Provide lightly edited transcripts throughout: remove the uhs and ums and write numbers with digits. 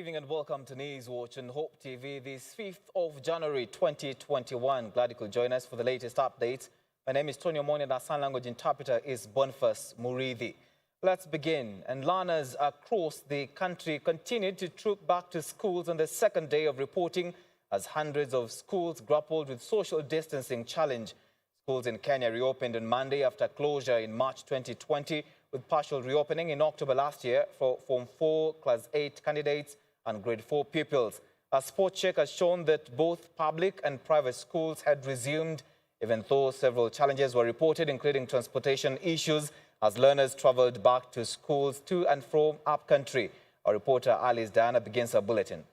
evening and welcome to News Watch on Hope TV this 5th of January 2021. Glad you could join us for the latest updates. My name is Tonny Omondi and our sign language interpreter is Boniface Muridhi. Let's begin. And learners across the country continued to troop back to schools on the second day of reporting as hundreds of schools grappled with social distancing challenge. Schools in Kenya reopened on Monday after closure in March 2020, with partial reopening in October last year for Form 4, Class 8 candidates and Grade 4 pupils. A spot check has shown that both public and private schools had resumed, even though several challenges were reported, including transportation issues, as learners travelled back to schools to and from upcountry. Our reporter Alice Diana begins her bulletin.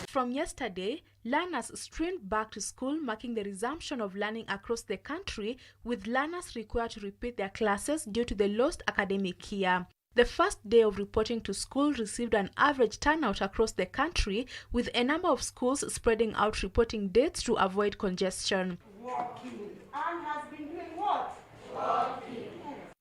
From yesterday, learners streamed back to school, marking the resumption of learning across the country, with learners required to repeat their classes due to the lost academic year. The first day of reporting to school received an average turnout across the country, with a number of schools spreading out reporting dates to avoid congestion. Walking. Anne has been doing what? Walking.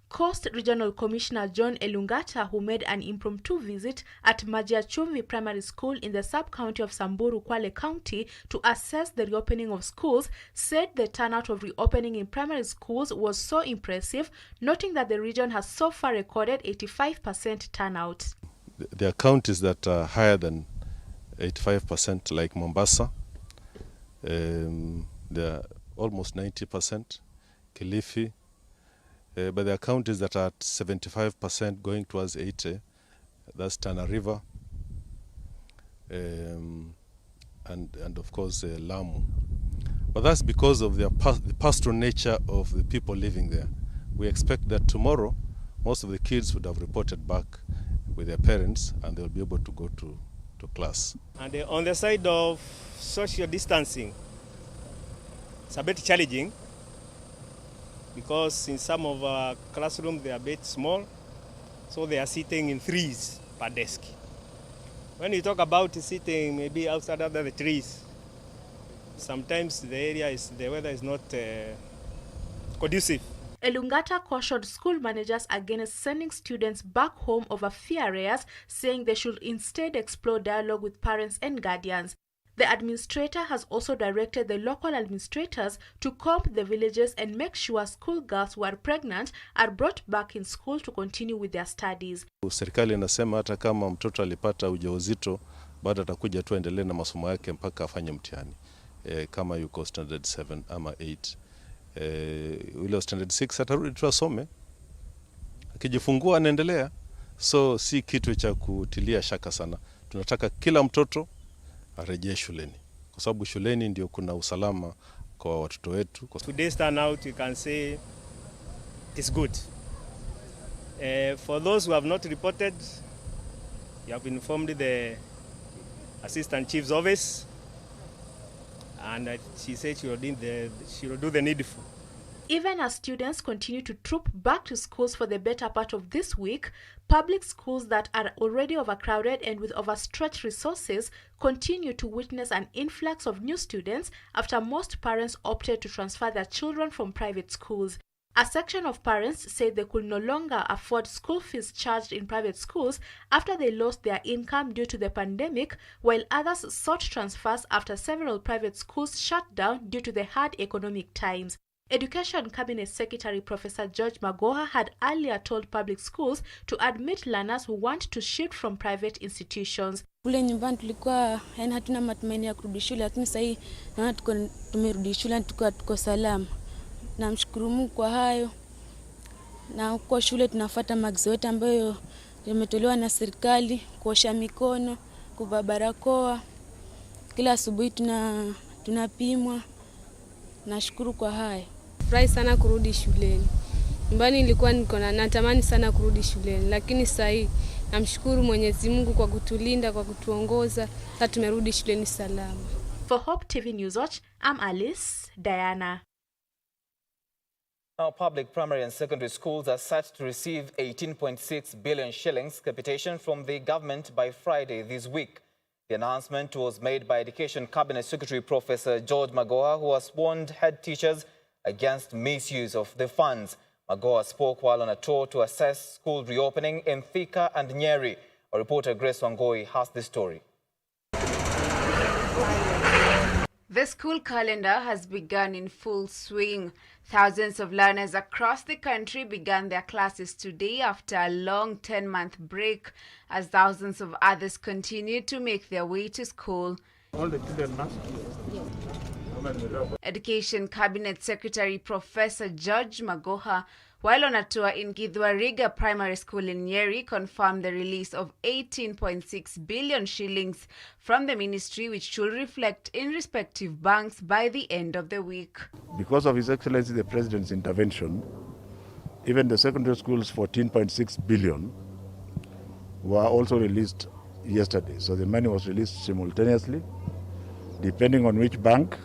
Coast Regional Commissioner John Elungata, who made an impromptu visit at Majiachumvi Primary School in the sub-county of Samburu, Kwale County to assess the reopening of schools, said the turnout of reopening in primary schools was so impressive, noting that the region has so far recorded 85% turnout. There are counties that are higher than 85%, like Mombasa. They are almost 90%, Kilifi. But there are counties that are at 75% going towards 80%. That's Tana River and of course Lamu. But that's because of the pastoral nature of the people living there. We expect that tomorrow most of the kids would have reported back with their parents and they'll be able to go to class. And on the side of social distancing, it's a bit challenging, because in some of our classrooms they are a bit small, so they are sitting in threes per desk. When you talk about sitting maybe outside under the trees, sometimes the weather is not conducive. Elungata cautioned school managers against sending students back home over fear areas, saying they should instead explore dialogue with parents and guardians. The administrator has also directed the local administrators to comb the villages and make sure schoolgirls who are pregnant are brought back in school to continue with their studies. Serikali inasema hata kama mtoto alipata ujauzito, bado atakuja tu endelee na masomo yake mpaka afanye mtihani. Kama yuko standard 7 ama 8. Ule standard 6 atarudi tu asome. Akijifungua anaendelea. So si kitu cha kutilia shaka sana. Tunataka kila mtoto arejee shuleni, kwa sababu shuleni ndio kuna usalama kwa watoto wetu. Today's turnout, you can say it's good. For those who have not reported, you have informed the Assistant Chief's office, and she said she will do the needful. Even as students continue to troop back to schools for the better part of this week, public schools that are already overcrowded and with overstretched resources continue to witness an influx of new students after most parents opted to transfer their children from private schools. A section of parents said they could no longer afford school fees charged in private schools after they lost their income due to the pandemic, while others sought transfers after several private schools shut down due to the hard economic times. Education Cabinet Secretary Professor George Magoha had earlier told public schools to admit learners who want to shift from private institutions. Kule nyumbani tulikuwa hatuna matumaini ya kurudi shule, lakini sasa naona tumerudi shule tuko salama. Namshukuru Mungu kwa hayo. Na huko shule tunafuata maagizo yote ambayo yametolewa na serikali, kuosha mikono, kuvaa barakoa. Kila asubuhi tunapimwa. Nashukuru kwa hayo. Furahi sana kurudi shuleni. Nyumbani nilikuwa natamani sana kurudi shuleni, lakini sasa hivi namshukuru Mwenyezi Mungu kwa kutulinda, kwa kutuongoza, sasa tumerudi shuleni salama. For Hope TV News Watch, I'm Alice Diana. Now, public primary and secondary schools are set to receive 18.6 billion shillings capitation from the government by Friday this week. The announcement was made by Education Cabinet Secretary Professor George Magoha, who has warned head teachers against misuse of the funds. Magoha spoke while on a tour to assess school reopening in Thika and Nyeri. Our reporter Grace Wangoi has the story. The school calendar has begun in full swing. Thousands of learners across the country began their classes today after a long 10-month break, as thousands of others continue to make their way to school. All the children must. Education Cabinet Secretary Professor George Magoha, while on a tour in Githwariga Primary School in Nyeri, confirmed the release of 18.6 billion shillings from the ministry, which should reflect in respective banks by the end of the week. Because of His Excellency the President's intervention, even the secondary schools 14.6 billion were also released yesterday. So the money was released simultaneously, depending on which bank.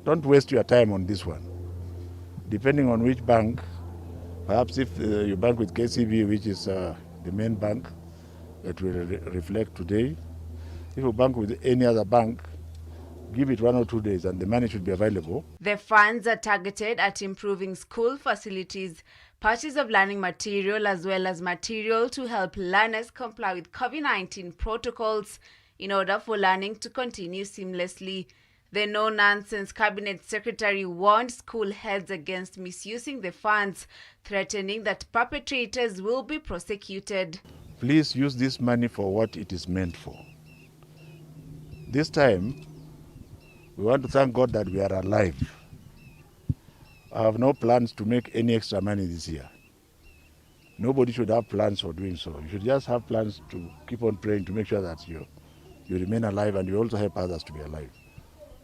Don't waste your time on this one. Depending on which bank, perhaps if you bank with KCB, which is the main bank, it will reflect today. If you bank with any other bank, give it 1 or 2 days and the money should be available. The funds are targeted at improving school facilities, purchase of learning material, as well as material to help learners comply with COVID-19 protocols in order for learning to continue seamlessly. The no-nonsense Cabinet Secretary warned school heads against misusing the funds, threatening that perpetrators will be prosecuted. Please use this money for what it is meant for. This time, we want to thank God that we are alive. I have no plans to make any extra money this year. Nobody should have plans for doing so. You should just have plans to keep on praying to make sure that you remain alive and you also help others to be alive.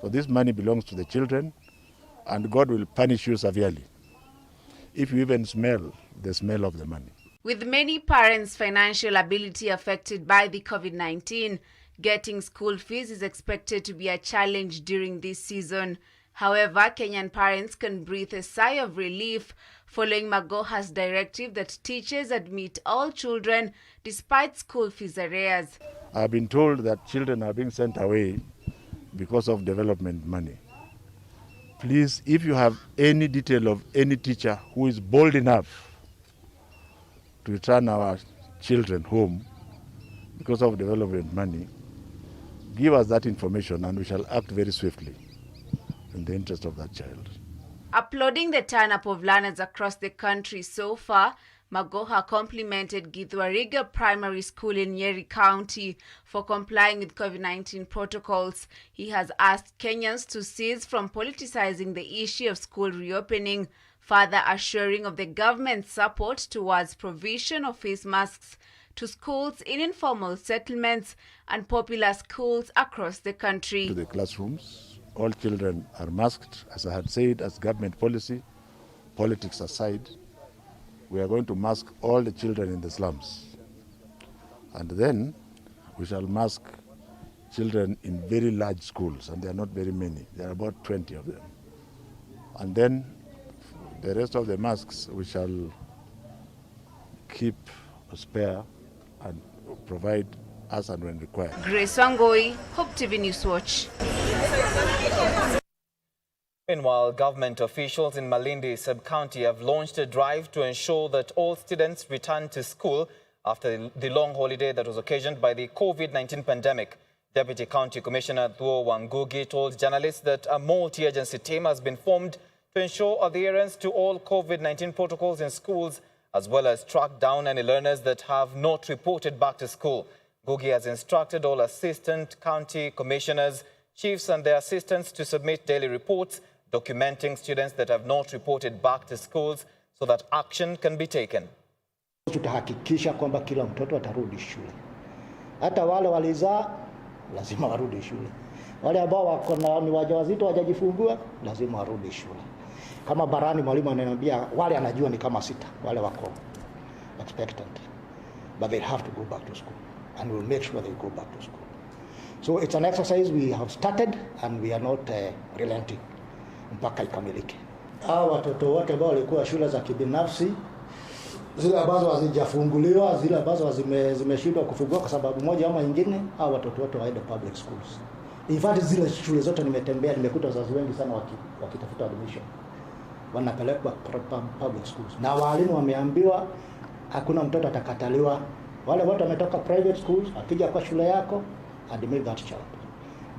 So this money belongs to the children, and God will punish you severely if you even smell the smell of the money. With many parents' financial ability affected by the COVID-19, getting school fees is expected to be a challenge during this season. However, Kenyan parents can breathe a sigh of relief following Magoha's directive that teachers admit all children despite school fees arrears. I've been told that children are being sent away because of development money. Please, if you have any detail of any teacher who is bold enough to return our children home because of development money, give us that information and we shall act very swiftly in the interest of that child. Applauding the turn-up of learners across the country so far, Magoha complimented Githwariga Primary School in Nyeri County for complying with COVID-19 protocols. He has asked Kenyans to cease from politicizing the issue of school reopening, further assuring of the government's support towards provision of face masks to schools in informal settlements and popular schools across the country. To the classrooms, all children are masked, as I had said, as government policy, politics aside. We are going to mask all the children in the slums. And then we shall mask children in very large schools, and there are not very many. There are about 20 of them. And then the rest of the masks we shall keep a spare and provide as and when required. Grace Wangoi, Hope TV News Watch. Meanwhile, government officials in Malindi sub-county have launched a drive to ensure that all students return to school after the long holiday that was occasioned by the COVID-19 pandemic. Deputy County Commissioner Thuo Wangugi told journalists that a multi-agency team has been formed to ensure adherence to all COVID-19 protocols in schools, as well as track down any learners that have not reported back to school. Ngugi has instructed all assistant county commissioners, chiefs and their assistants to submit daily reports documenting students that have not reported back to schools so that action can be taken. Tutahakikisha kwamba kila mtoto atarudi shule. Hata wale walizaa lazima warudi shule. Wale ambao wako na ni wajawazito wajajifungua lazima warudi shule. Kama barani mwalimu ananiambia wale anajua ni kama 6 wale wako expectant. But they have to go back to school and we'll make sure they go back to school. So it's an exercise we have started and we are not relenting mpaka ikamilike. Hao watoto wote ambao walikuwa shule za kibinafsi, zile ambazo hazijafunguliwa, zile ambazo zimeshindwa kufungua kwa sababu moja ama nyingine, hao watoto wote waende public schools. In fact, zile shule zote nimetembea, nimekuta wazazi wengi sana wakitafuta admission. Wanapelekwa public schools. Na walimu wameambiwa hakuna mtoto atakataliwa Wale watu wametoka private schools, akija kwa shule yako, admit that child.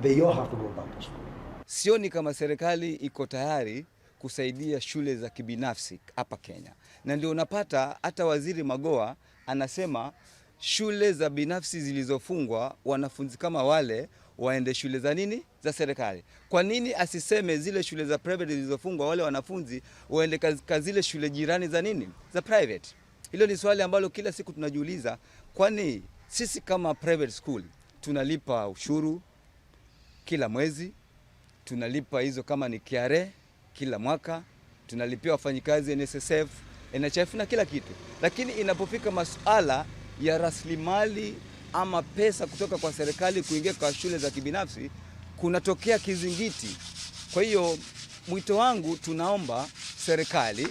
They all have to go back to school. Sioni kama serikali iko tayari kusaidia shule za kibinafsi hapa Kenya. Na ndio unapata hata Waziri Magoha anasema shule za binafsi zilizofungwa, wanafunzi kama wale waende shule za nini? Za serikali. Kwa nini asiseme zile shule za private zilizofungwa, wale wanafunzi waende zile shule jirani za nini? Za private. Hilo ni swali ambalo kila siku tunajiuliza, kwani sisi kama private school tunalipa ushuru kila mwezi, tunalipa hizo kama ni KRA kila mwaka, tunalipia wafanyikazi NSSF, NHF na kila kitu. Lakini inapofika masuala ya rasilimali ama pesa kutoka kwa serikali kuingia kwa shule za kibinafsi, kunatokea kizingiti. Kwa hiyo mwito wangu, tunaomba serikali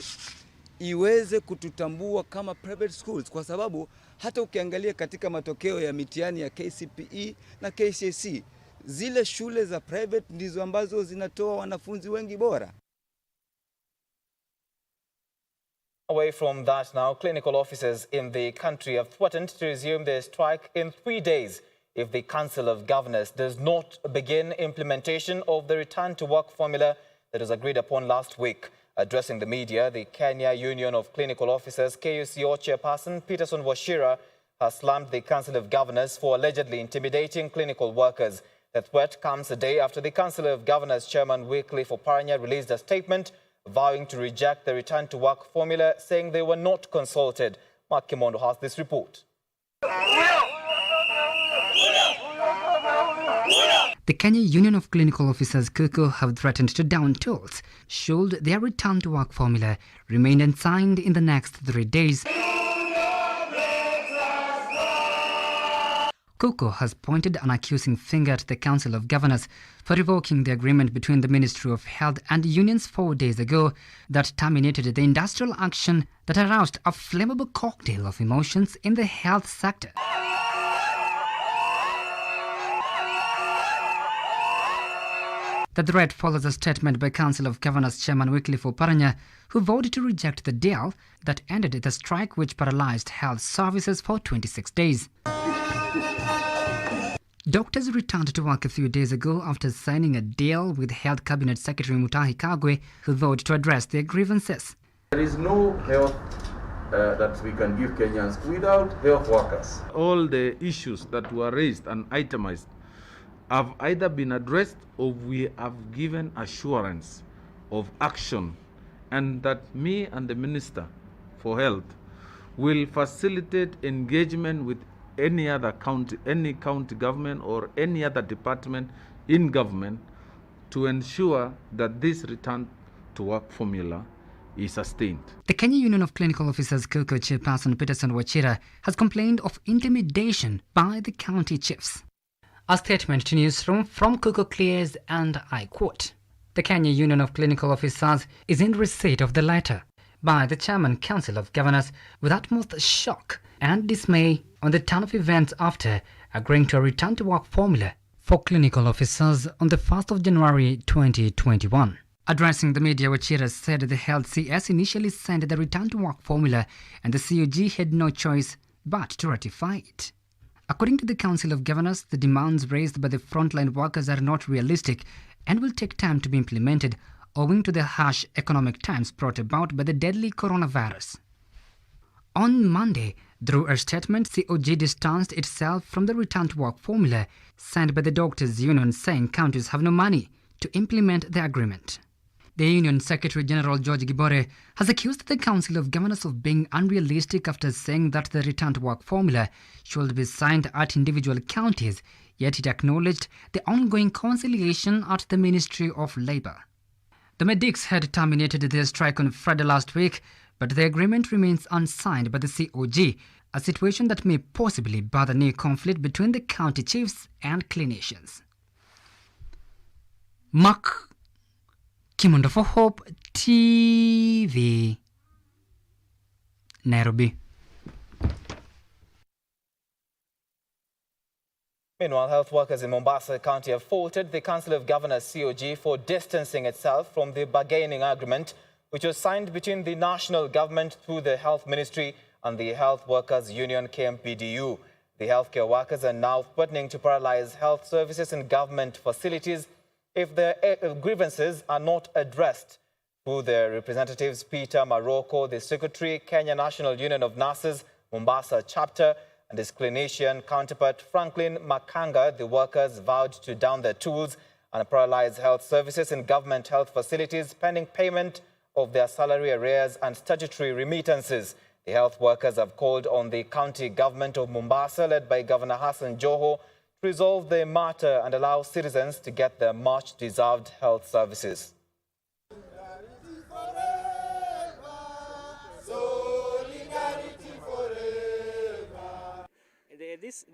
iweze kututambua kama private schools, kwa sababu hata ukiangalia katika matokeo ya mitihani ya KCPE na KCSE, zile shule za private ndizo ambazo zinatoa wanafunzi wengi bora. Away from that now, clinical officers in the country have threatened to resume their strike in 3 days if the Council of Governors does not begin implementation of the return to work formula that was agreed upon last week. Addressing the media, the Kenya Union of Clinical Officers, KUCO chairperson Peterson Wachira, has slammed the Council of Governors for allegedly intimidating clinical workers. The threat comes a day after the Council of Governors chairman Wycliffe Oparanya released a statement vowing to reject the return to work formula, saying they were not consulted. Mark Kimondo has this report. The Kenya Union of Clinical Officers, KUCO, have threatened to down tools should their return to work formula remain unsigned in the next 3 days. KUCO has pointed an accusing finger at the Council of Governors for revoking the agreement between the Ministry of Health and unions 4 days ago that terminated the industrial action that aroused a flammable cocktail of emotions in the health sector. The threat follows a statement by Council of Governors Chairman Wycliffe Oparanya, who vowed to reject the deal that ended the strike which paralyzed health services for 26 days. Doctors returned to work a few days ago after signing a deal with Health Cabinet Secretary Mutahi Kagwe, who vowed to address their grievances. There is no health that we can give Kenyans without health workers. All the issues that were raised and itemized have either been addressed or we have given assurance of action, and that me and the Minister for Health will facilitate engagement with any county government or any other department in government to ensure that this return to work formula is sustained. The Kenya Union of Clinical Officers KUCO chairperson Peterson Wachira has complained of intimidation by the county chiefs. A statement to Newsroom from KUCO clears, and I quote, "The Kenya Union of Clinical Officers is in receipt of the letter by the Chairman Council of Governors with utmost shock and dismay on the turn of events after agreeing to a return to work formula for clinical officers on the 1st of January 2021. Addressing the media, Wachira said the Health CS initially sent the return to work formula and the COG had no choice but to ratify it. According to the Council of Governors, the demands raised by the frontline workers are not realistic and will take time to be implemented owing to the harsh economic times brought about by the deadly coronavirus. On Monday, through a statement, COG distanced itself from the return to work formula sent by the Doctors' Union, saying counties have no money to implement the agreement. The Union Secretary General George Gibore has accused the Council of Governors of being unrealistic after saying that the return to work formula should be signed at individual counties, yet it acknowledged the ongoing conciliation at the Ministry of Labour. The medics had terminated their strike on Friday last week, but the agreement remains unsigned by the COG, a situation that may possibly birth a new conflict between the county chiefs and clinicians. Mark Kimondo for Hope TV, Nairobi. Meanwhile, health workers in Mombasa County have faulted the Council of Governors COG for distancing itself from the bargaining agreement which was signed between the national government through the Health Ministry and the Health Workers Union KMPDU. The healthcare workers are now threatening to paralyze health services in government facilities if their grievances are not addressed. Through their representatives, Peter Maroko, the Secretary, Kenya National Union of Nurses, Mombasa chapter, and his clinician counterpart, Franklin Makanga, the workers vowed to down their tools and paralyze health services in government health facilities pending payment of their salary arrears and statutory remittances. The health workers have called on the county government of Mombasa, led by Governor Hassan Joho, to resolve the matter and allow citizens to get their much-deserved health services.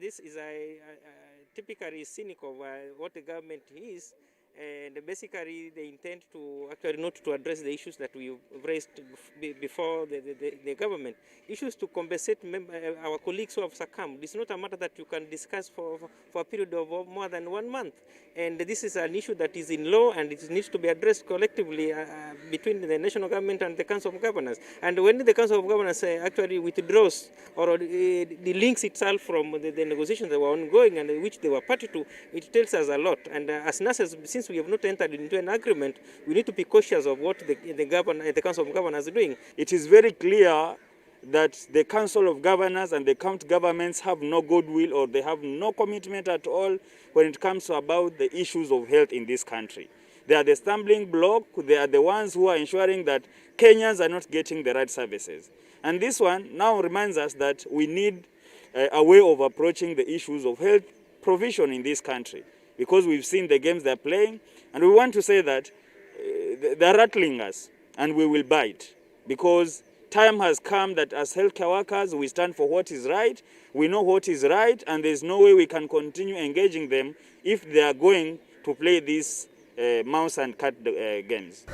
This is a typically cynical of what the government is, and basically they intend to actually not to address the issues that we raised before the government. Issues to compensate our colleagues who have succumbed. It's not a matter that you can discuss for a period of more than 1 month. And this is an issue that is in law, and it needs to be addressed collectively between the national government and the Council of Governors. And when the Council of Governors actually withdraws or the links itself from the negotiations that were ongoing and which they were party to, it tells us a lot. And as nurses, since we have not entered into an agreement, we need to be cautious of what the Council of Governors are doing. It is very clear that the Council of Governors and the county governments have no goodwill, or they have no commitment at all when it comes to about the issues of health in this country. They are the stumbling block. They are the ones who are ensuring that Kenyans are not getting the right services. And this one now reminds us that we need a way of approaching the issues of health provision in this country, because we've seen the games they're playing, and we want to say that they're rattling us, and we will bite, because time has come that as healthcare workers, we stand for what is right. We know what is right, and there's no way we can continue engaging them if they are going to play these mouse and cat games.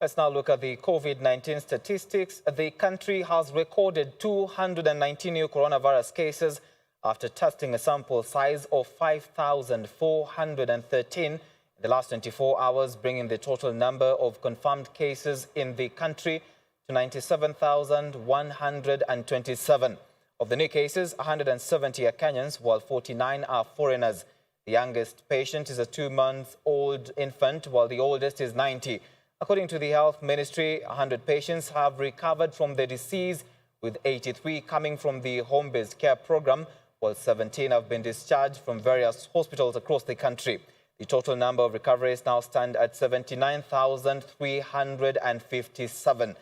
Let's now look at the COVID-19 statistics. The country has recorded 219 new coronavirus cases after testing a sample size of 5,413 in the last 24 hours, bringing the total number of confirmed cases in the country to 97,127. Of the new cases, 170 are Kenyans, while 49 are foreigners. The youngest patient is a 2-month-old infant, while the oldest is 90. According to the Health Ministry, 100 patients have recovered from the disease, with 83 coming from the home-based care program, while 17 have been discharged from various hospitals across the country. The total number of recoveries now stand at 79,357.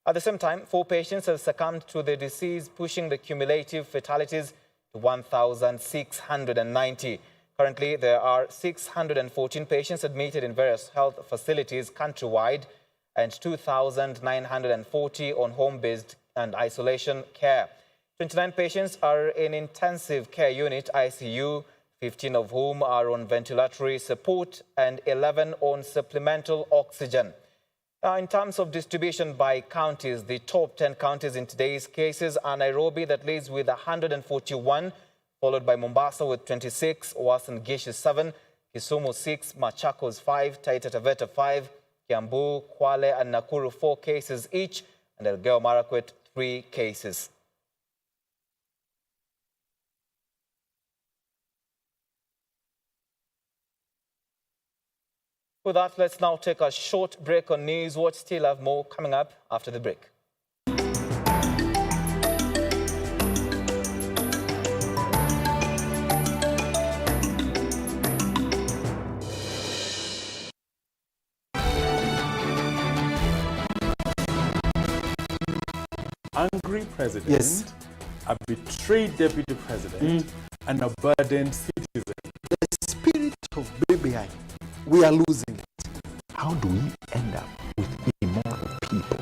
At the same time, 4 patients have succumbed to the disease, pushing the cumulative fatalities to 1,690. Currently, there are 614 patients admitted in various health facilities countrywide and 2,940 on home-based and isolation care. 29 patients are in intensive care unit ICU, 15 of whom are on ventilatory support and 11 on supplemental oxygen. Now, in terms of distribution by counties, the top 10 counties in today's cases are Nairobi, that leads with 141, followed by Mombasa with 26, Uasin Gishu 7, Kisumu 6, Machakos 5, Taita Taveta 5, Kiambu, Kwale and Nakuru 4 cases each, and Elgeyo Marakwet 3 cases. With that, let's now take a short break on News Watch. Still have more coming up after the break. Angry president, yes, a betrayed deputy president, and a burdened citizen. The spirit of BBI, we are losing it. How do we end up with immoral people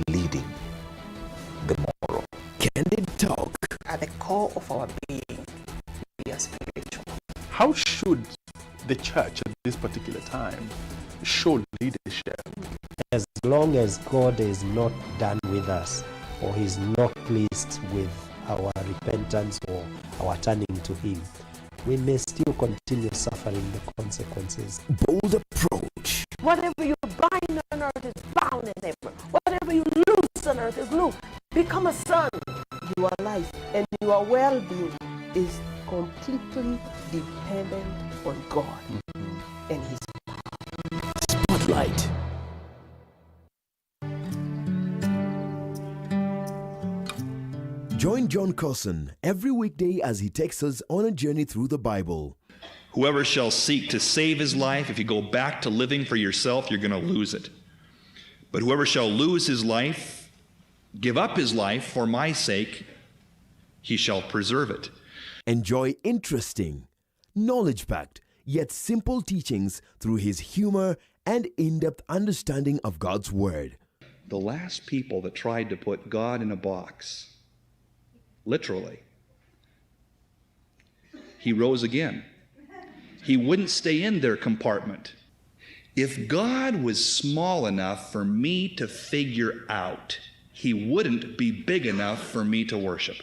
leading the moral? Candid talk. At the core of our being, we are spiritual. How should the church at this particular time show leadership? As long as God is not done with us, or He's not pleased with our repentance or our turning to Him, we may still continue suffering the consequences. Bold approach. Whatever you bind on earth is bound in heaven. Whatever you loose on earth is loose. on God and His Spotlight. Join John Carson every weekday as he takes us on a journey through the Bible. Whoever shall seek to save his life, if you go back to living for yourself, you're going to lose it. But whoever shall lose his life, give up his life for my sake, he shall preserve it. Enjoy interesting, knowledge-packed, yet simple teachings through his humor and in-depth understanding of God's Word. The last people that tried to put God in a box, literally, he rose again. He wouldn't stay in their compartment. If God was small enough for me to figure out, he wouldn't be big enough for me to worship.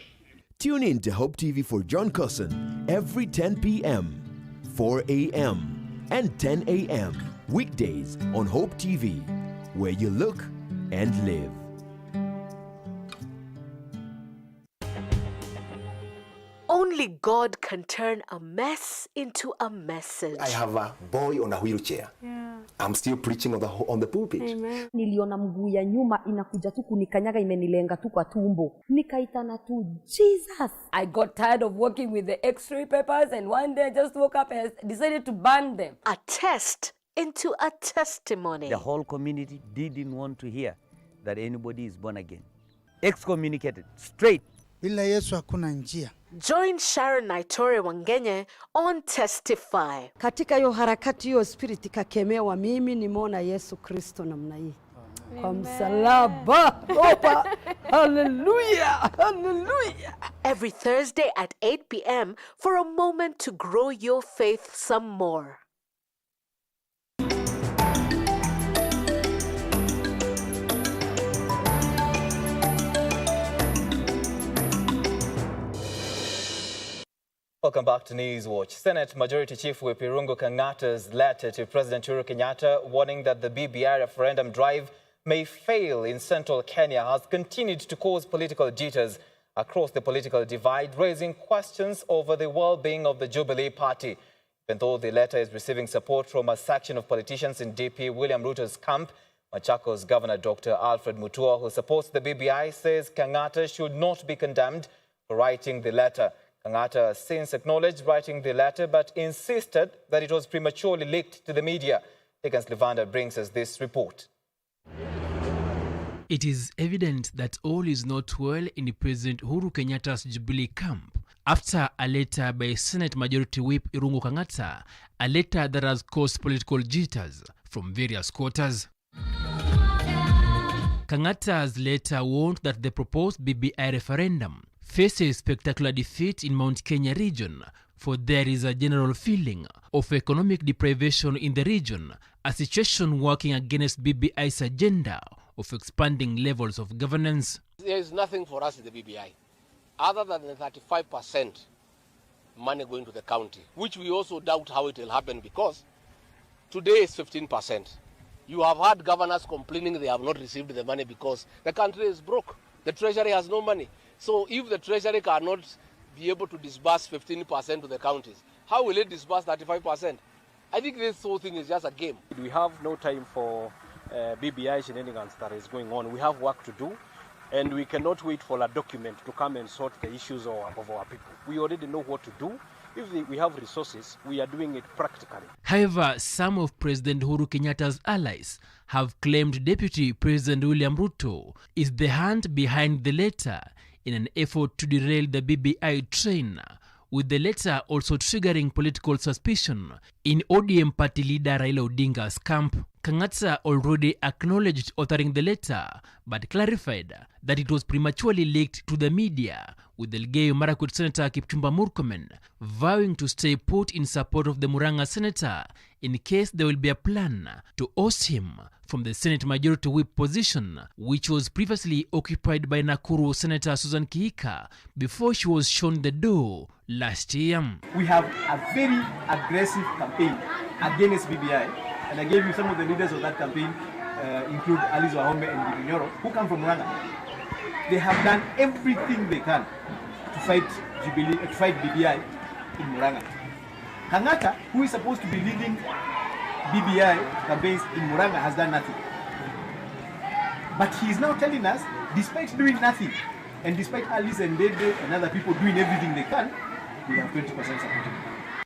Tune in to Hope TV for John Carson every 10 p.m., 4 a.m., and 10 a.m. weekdays on Hope TV, where you look and live. Only God can turn a mess into a message. I have a boy on a wheelchair. Yeah. I'm still preaching on the pulpit. Amen. Niliona mguu ya nyuma inakuja tu kunikanyaga, imenilenga tu kwa tumbo. Nikaitana tu Jesus. I got tired of working with the x-ray papers, and one day I just woke up and decided to burn them. A test into a testimony. The whole community didn't want to hear that anybody is born again. Excommunicated straight. Bila Yesu hakuna njia. Join Sharon Naitore Wangenye on Testify. Katika hiyo harakati hiyo spirit kakemewa, mimi nimeona Yesu Kristo namna hii. Kwa msalaba. Opa. Hallelujah. Hallelujah. Every Thursday at 8 p.m. for a moment to grow your faith some more. Welcome back to News Watch. Senate Majority Chief Whip Irungu Kang'ata's letter to President Uhuru Kenyatta warning that the BBI referendum drive may fail in central Kenya has continued to cause political jitters across the political divide, raising questions over the well-being of the Jubilee Party. Even though the letter is receiving support from a section of politicians in DP William Ruto's camp, Machakos Governor Dr. Alfred Mutua, who supports the BBI, says Kang'ata should not be condemned for writing the letter. Kang'ata has since acknowledged writing the letter but insisted that it was prematurely leaked to the media. Dickens Levander brings us this report. It is evident that all is not well in President Uhuru Kenyatta's Jubilee camp after a letter by Senate Majority Whip Irungu Kang'ata, a letter that has caused political jitters from various quarters. Kang'ata's letter warned that the proposed BBI referendum faces spectacular defeat in Mount Kenya region, for there is a general feeling of economic deprivation in the region, a situation working against BBI's agenda of expanding levels of governance. There is nothing for us in the BBI other than the 35% money going to the county, which we also doubt how it will happen because today is 15%. You have had governors complaining they have not received the money because the country is broke. The treasury has no money. So if the treasury cannot be able to disburse 15% to the counties, how will it disburse 35%? I think this whole thing is just a game. We have no time for BBI shenanigans that is going on. We have work to do, and we cannot wait for a document to come and sort the issues of our people. We already know what to do. If we have resources, we are doing it practically. However, some of President Uhuru Kenyatta's allies have claimed Deputy President William Ruto is the hand behind the letter in an effort to derail the BBI train, with the letter also triggering political suspicion in ODM party leader Raila Odinga's camp. Kang'ata already acknowledged authoring the letter, but clarified that it was prematurely leaked to the media, with Elgeyo Marakwet Senator Kipchumba Murkomen vowing to stay put in support of the Murang'a senator in case there will be a plan to oust him from the Senate Majority Whip position, which was previously occupied by Nakuru Senator Susan Kihika before she was shown the door last year. We have a very aggressive campaign against BBI, and I gave you some of the leaders of that campaign, include Alice Wahome and Gideon, who come from Murang'a. They have done everything they can to fight Jubilee, to fight BBI in Murang'a. Kangata, who is supposed to be leading BBI campaigns in Muranga, has done nothing. But he is now telling us, despite doing nothing, and despite Alice and Dede and other people doing everything they can, we have 20% supporting.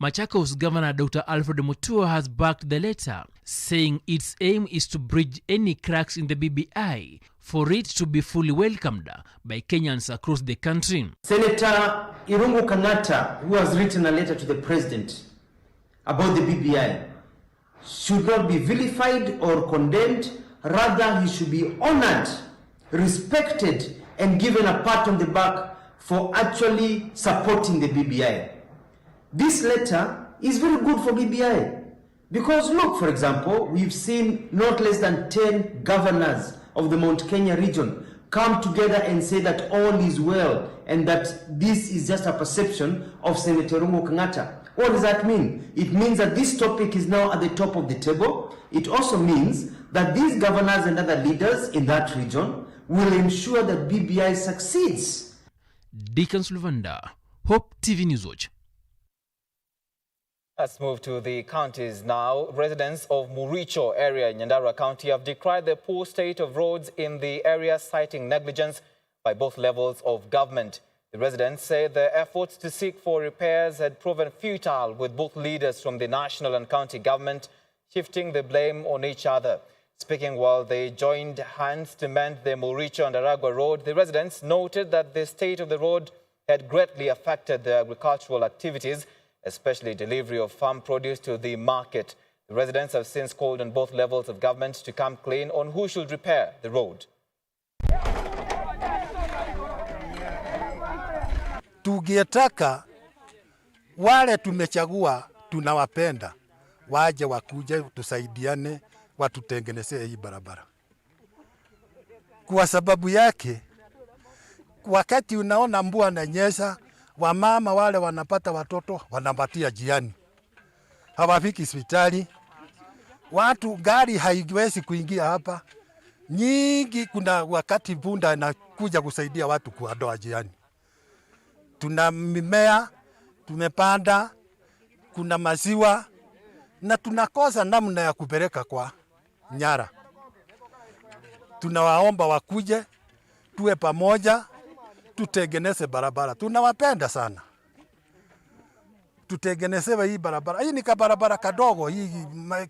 Machakos Governor Dr. Alfred Mutua has backed the letter, saying its aim is to bridge any cracks in the BBI for it to be fully welcomed by Kenyans across the country. Senator Irungu Kangata, who has written a letter to the president about the BBI, should not be vilified or condemned. Rather, he should be honored, respected, and given a pat on the back for actually supporting the BBI. This letter is very good for BBI because look, for example, we've seen not less than 10 governors of the Mount Kenya region come together and say that all is well and that this is just a perception of Senator Irungu Kangata. What does that mean? It means that this topic is now at the top of the table. It also means that these governors and other leaders in that region will ensure that BBI succeeds. Deacon Luvanda, Hope TV News Watch. Let's move to the counties now. Residents of Muricho area in Nyandarua County have decried the poor state of roads in the area, citing negligence by both levels of government. The residents say their efforts to seek for repairs had proven futile, with both leaders from the national and county government shifting the blame on each other. Speaking while they joined hands to mend the Muricho and Aragua road, the residents noted that the state of the road had greatly affected their agricultural activities, especially delivery of farm produce to the market. The residents have since called on both levels of government to come clean on who should repair the road. Tungetaka wale tumechagua tunawapenda waje wakuje tusaidiane watutengenezee hii barabara. Kwa sababu yake wakati unaona mvua inanyesha, wamama wale wanapata watoto wanapatia jiani, hawafiki hospitali, watu gari haiwezi kuingia hapa nyingi. Kuna wakati punda anakuja kusaidia watu kuondoa jiani. Tuna mimea tumepanda, kuna maziwa na tunakosa namna ya kupeleka kwa Nyara. Tunawaomba wakuje tuwe pamoja tutengeneze barabara. Tunawapenda sana. Tutengenezewe hii barabara. Hii ni barabara kadogo, hii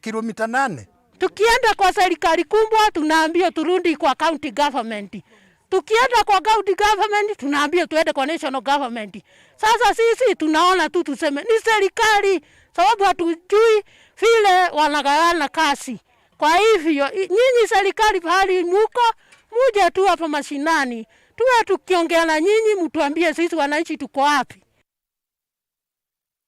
kilomita 8. Tukienda kwa serikali kubwa tunaambia turudi kwa county government. Tukienda kwa county government tunaambia tuende kwa national government. Sasa sisi tunaona tu tuseme ni serikali, sababu hatujui vile wanagawana kazi. Kwa hivyo nyinyi serikali pahali muko, muje tu hapa mashinani. Tuwe tukiongea na nyinyi mtuambie sisi wananchi tuko wapi.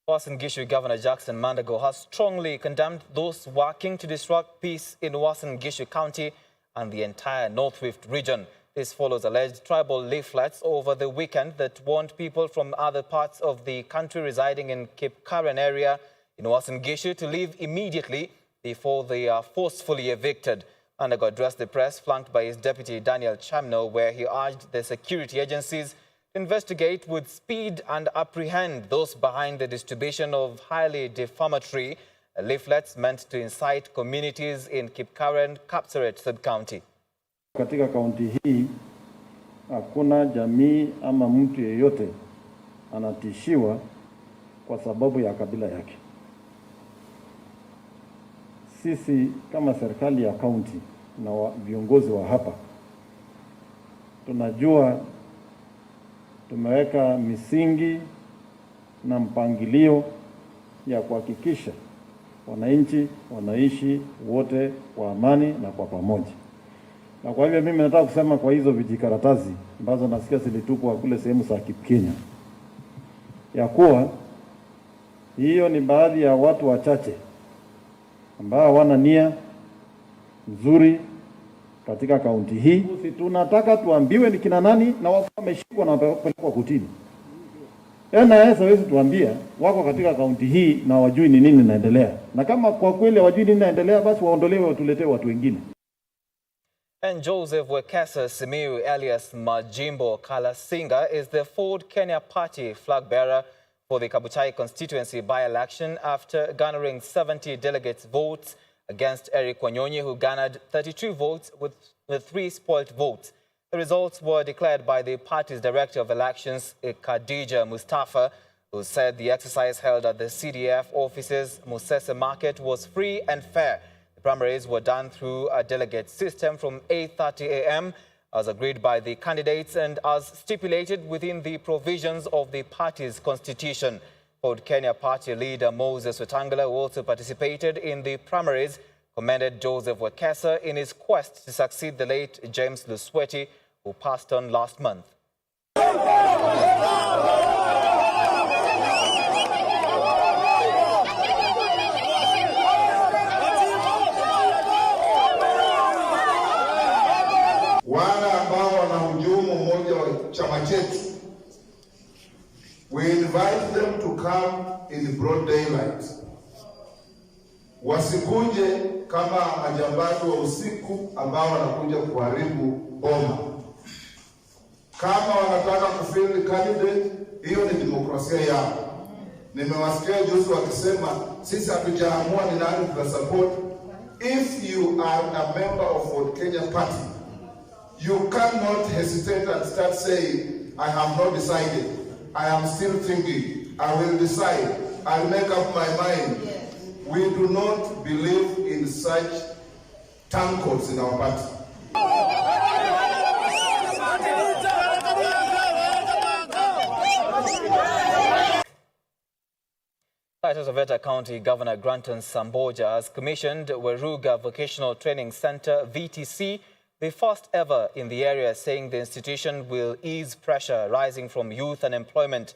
Uasin Gishu Governor Jackson Mandago has strongly condemned those working to disrupt peace in Uasin Gishu County and the entire North Rift region. This follows alleged tribal leaflets over the weekend that warned people from other parts of the country residing in Cape Karen area in Uasin Gishu to leave immediately before they are forcefully evicted. Mandago addressed the press, flanked by his deputy Daniel Chamno, where he urged the security agencies to investigate with speed and apprehend those behind the distribution of highly defamatory leaflets meant to incite communities in Cape Karen, Kapseret sub-county. Katika kaunti hii hakuna jamii ama mtu yeyote anatishiwa kwa sababu ya kabila yake. Sisi kama serikali ya kaunti na viongozi wa hapa tunajua tumeweka misingi na mpangilio ya kuhakikisha wananchi wanaishi wote kwa amani na kwa pamoja. Na kwa hivyo mimi nataka kusema kwa hizo vijikaratasi ambazo nasikia zilitupwa kule sehemu za Kenya, ya kuwa hiyo ni baadhi ya watu wachache ambao hawana nia nzuri katika kaunti hii. Tunataka tuambiwe ni kina nani na wako wameshikwa na wapelekwa kotini. NIS hawezi tuambia wako katika kaunti hii na wajui ni nini inaendelea. Na kama kwa kweli wajui nini inaendelea, basi waondolewe watuletee watu wengine. And Joseph Wekesa Simiyu alias Majimbo Kalasinga is the Ford Kenya Party flag bearer for the Kabuchai constituency by-election after garnering 70 delegates' votes against Eric Wanyonyi, who garnered 32 votes with 3 spoilt votes. The results were declared by the party's Director of Elections, Khadija Mustafa, who said the exercise held at the CDF offices, Musese Market, was free and fair. The primaries were done through a delegate system from 8:30 a.m. as agreed by the candidates and as stipulated within the provisions of the party's constitution. Ford Kenya party leader Moses Wetangula, who also participated in the primaries, commended Joseph Wekesa in his quest to succeed the late James Lusweti, who passed on last month. Wale ambao wanahujumu mmoja wa chama chetu, we invite them to come in broad daylight. Wasikuje kama majambazi wa usiku ambao wanakuja kuharibu boma. Kama wanataka kufield candidate, hiyo ni demokrasia yao. Nimewasikia juzi wakisema sisi hatujaamua ni nani tutasupport. If you are a member of Ford Kenya party, you cannot hesitate and start saying, I have not decided. I am still thinking. I will decide. I'll make up my mind. Yes. We do not believe in such turncoats in our party. Taita Taveta County Governor Granton Samboja has commissioned Weruga Vocational Training Center, VTC, the first ever in the area, saying the institution will ease pressure rising from youth unemployment.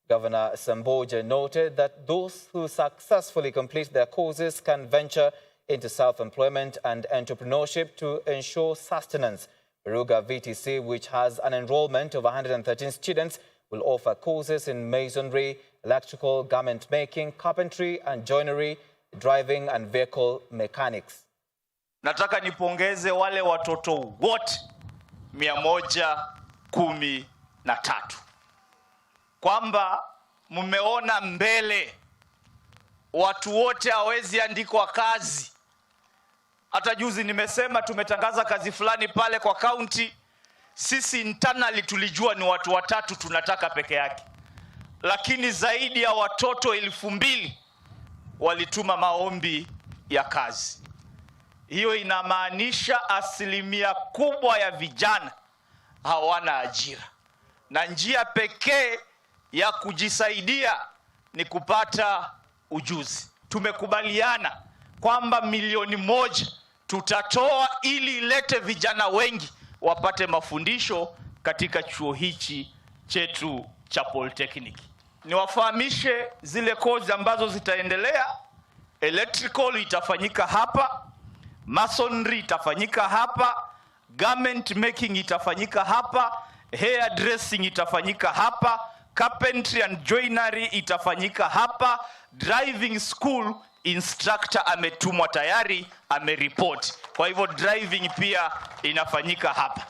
Governor Samboja noted that those who successfully complete their courses can venture into self-employment and entrepreneurship to ensure sustenance. Weruga VTC, which has an enrollment of 113 students, will offer courses in masonry, electrical, garment making, carpentry and joinery, driving and vehicle mechanics. Nataka nipongeze wale watoto wote 113 kwamba mmeona mbele, watu wote hawezi andikwa kazi. Hata juzi nimesema tumetangaza kazi fulani pale kwa county, sisi internally tulijua ni watu 3 tunataka peke yake, lakini zaidi ya watoto 2000 walituma maombi ya kazi. Hiyo inamaanisha asilimia kubwa ya vijana hawana ajira, na njia pekee ya kujisaidia ni kupata ujuzi. Tumekubaliana kwamba 1 milioni tutatoa ili ilete vijana wengi wapate mafundisho katika chuo hichi chetu cha Polytechnic. Niwafahamishe zile kozi ambazo zitaendelea. Electrical itafanyika hapa, masonry itafanyika hapa, garment making itafanyika hapa, hair dressing itafanyika hapa, carpentry and joinery itafanyika hapa, driving school instructor ametumwa tayari, ameripoti. Kwa hivyo driving pia inafanyika hapa.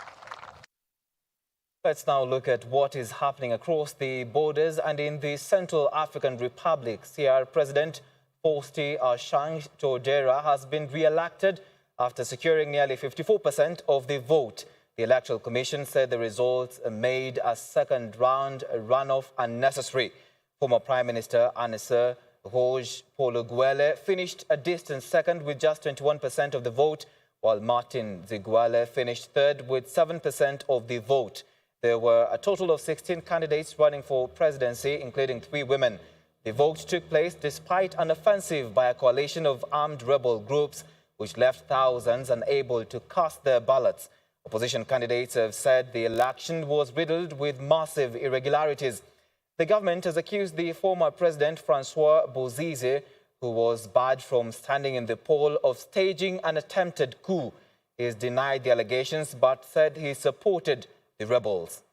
Let's now look at what is happening across the borders and in the Central African Republic. CR President Faustin Archange Touadera has been re-elected after securing nearly 54% of the vote. The Electoral Commission said the results made a second-round runoff unnecessary. Former Prime Minister Anissa Roge Pologuele finished a distant second with just 21% of the vote, while Martin Ziguale finished third with 7% of the vote. There were a total of 16 candidates running for presidency, including 3 women. The vote took place despite an offensive by a coalition of armed rebel groups, which left thousands unable to cast their ballots. Opposition candidates have said the election was riddled with massive irregularities. The government has accused the former president, Francois Bozize, who was barred from standing in the poll, of staging an attempted coup. He has denied the allegations but said he supported the rebels.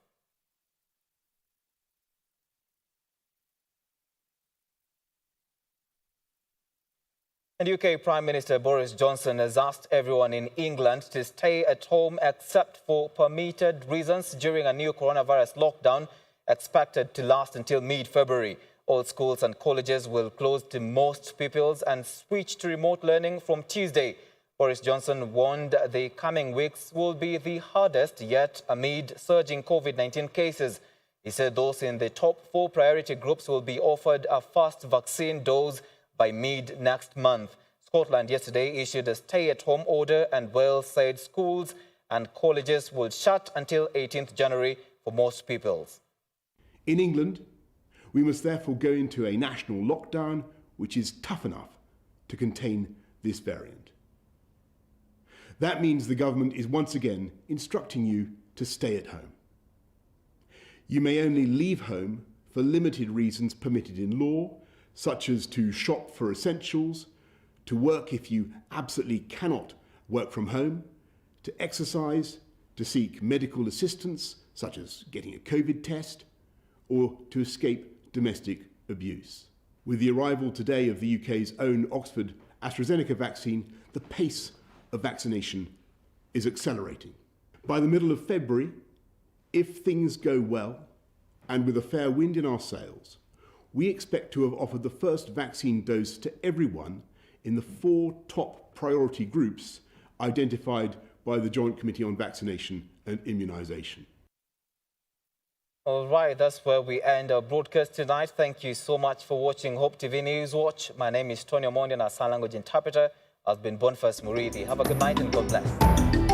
And UK Prime Minister Boris Johnson has asked everyone in England to stay at home except for permitted reasons during a new coronavirus lockdown expected to last until mid-February. All schools and colleges will close to most pupils and switch to remote learning from Tuesday. Boris Johnson warned the coming weeks will be the hardest yet amid surging COVID-19 cases. He said those in the top 4 priority groups will be offered a first vaccine dose by mid next month. Scotland yesterday issued a stay-at-home order, and Wales said schools and colleges will shut until 18th January for most pupils. In England, we must therefore go into a national lockdown which is tough enough to contain this variant. That means the government is once again instructing you to stay at home. You may only leave home for limited reasons permitted in law, such as to shop for essentials, to work if you absolutely cannot work from home, to exercise, to seek medical assistance, such as getting a COVID test, or to escape domestic abuse. With the arrival today of the UK's own Oxford AstraZeneca vaccine, the pace of vaccination is accelerating. By the middle of February, if things go well, and with a fair wind in our sails, we expect to have offered the first vaccine dose to everyone in the 4 top priority groups identified by the Joint Committee on Vaccination and Immunisation. All right, that's where we end our broadcast tonight. Thank you so much for watching Hope TV News Watch. My name is Tonny Omondi, and our sign language interpreter has been Boniface Muriithi. Have a good night and God bless.